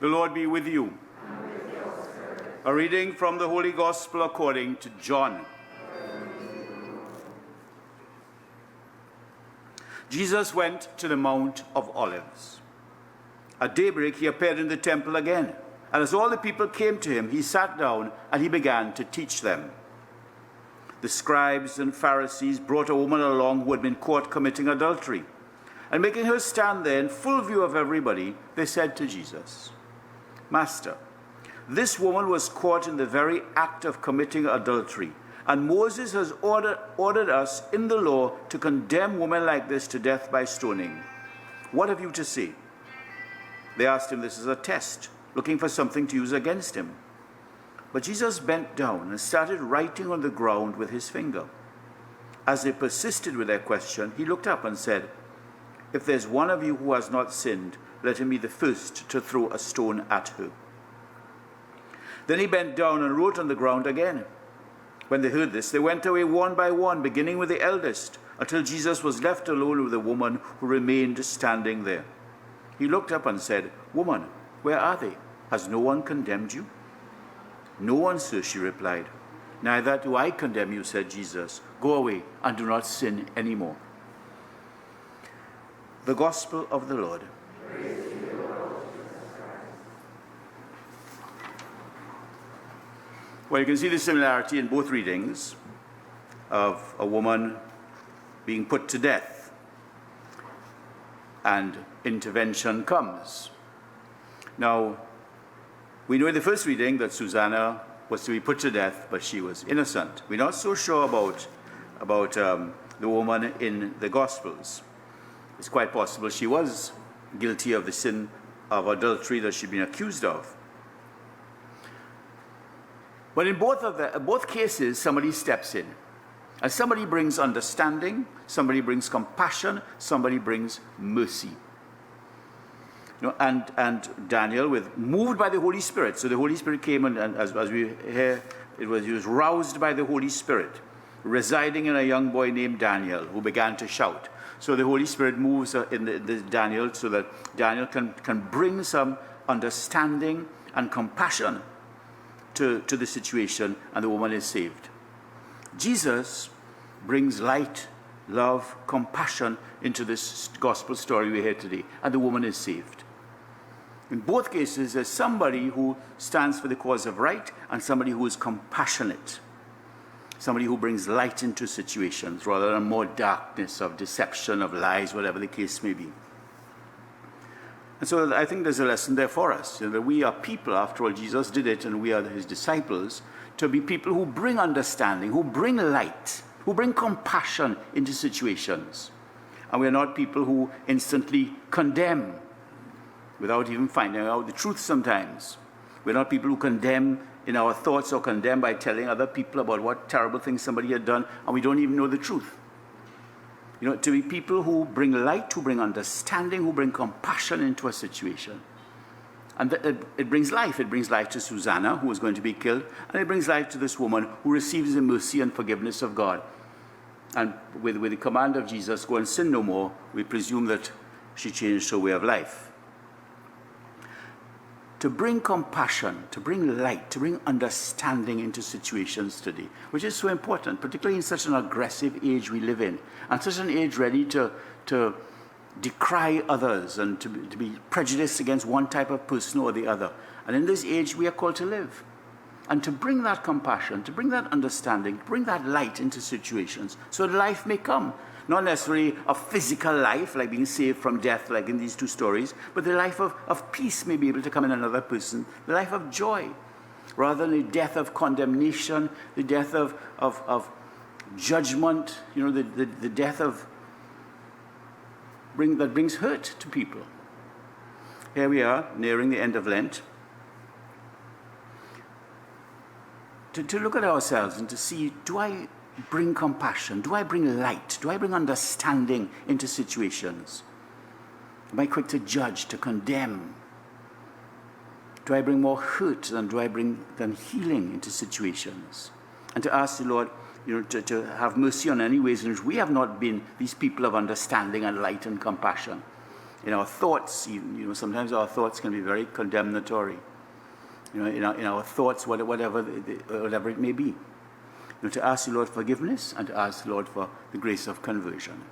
The Lord be with you. A reading from the Holy Gospel according to John. Jesus went to the Mount of Olives. At daybreak he appeared in the temple again, and as all the people came to him, he sat down and he began to teach them. The scribes and Pharisees brought a woman along who had been caught committing adultery, and making her stand there in full view of everybody, they said to Jesus, "Master, this woman was caught in the very act of committing adultery, and Moses has ordered us in the law to condemn women like this to death by stoning. What have you to say?" They asked him this as a test, looking for something to use against him. But Jesus bent down and started writing on the ground with his finger. As they persisted with their question, he looked up and said, "If there's one of you who has not sinned, let him be the first to throw a stone at her." Then he bent down and wrote on the ground again. When they heard this, they went away one by one, beginning with the eldest, until Jesus was left alone with the woman who remained standing there. He looked up and said, "Woman, where are they? Has no one condemned you?" "No one, sir," she replied. "Neither do I condemn you," said Jesus. "Go away and do not sin anymore." The Gospel of the Lord. Praise to you, Lord Jesus Christ. Well, you can see the similarity in both readings of a woman being put to death, and intervention comes. Now, we know in the first reading that Susanna was to be put to death, but she was innocent. We're not so sure about the woman in the Gospels. It's quite possible she was guilty of the sin of adultery that she'd been accused of. But in both cases, somebody steps in. And somebody brings understanding, somebody brings compassion, somebody brings mercy. You know, and Daniel, moved by the Holy Spirit. So the Holy Spirit came, and as we hear, he was roused by the Holy Spirit, residing in a young boy named Daniel, who began to shout. So the Holy Spirit moves in the Daniel, so that Daniel can bring some understanding and compassion to the situation, and the woman is saved. Jesus brings light, love, compassion into this gospel story we hear today, and the woman is saved. In both cases, there's somebody who stands for the cause of right and somebody who is compassionate. Somebody who brings light into situations rather than more darkness of deception, of lies, whatever the case may be. And so I think there's a lesson there for us, that we are people, after all, Jesus did it, and we are his disciples, to be people who bring understanding, who bring light, who bring compassion into situations. And we are not people who instantly condemn without even finding out the truth sometimes. We're not people who condemn in our thoughts or condemn by telling other people about what terrible things somebody had done, and we don't even know the truth. You know, to be people who bring light, who bring understanding, who bring compassion into a situation. And it brings life. It brings life to Susanna, who was going to be killed, and it brings life to this woman who receives the mercy and forgiveness of God. And with the command of Jesus, go and sin no more, we presume that she changed her way of life. To bring compassion, to bring light, to bring understanding into situations today, which is so important, particularly in such an aggressive age we live in, and such an age ready to decry others and to be prejudiced against one type of person or the other. And in this age, we are called to live. And to bring that compassion, to bring that understanding, to bring that light into situations so that life may come. Not necessarily a physical life, like being saved from death, like in these two stories, but the life of peace may be able to come in another person, the life of joy, rather than the death of condemnation, the death of judgment, you know, the death that brings hurt to people. Here we are, nearing the end of Lent. To look at ourselves and to see, do I bring compassion? Do I bring light? Do I bring understanding into situations? Am I quick to judge, to condemn? Do I bring more hurt than healing into situations? And to ask the Lord, you know, to have mercy on any ways in which we have not been these people of understanding and light and compassion. in our thoughts even. Sometimes our thoughts can be very condemnatory. In our thoughts, whatever it may be. To ask the Lord forgiveness and to ask the Lord for the grace of conversion.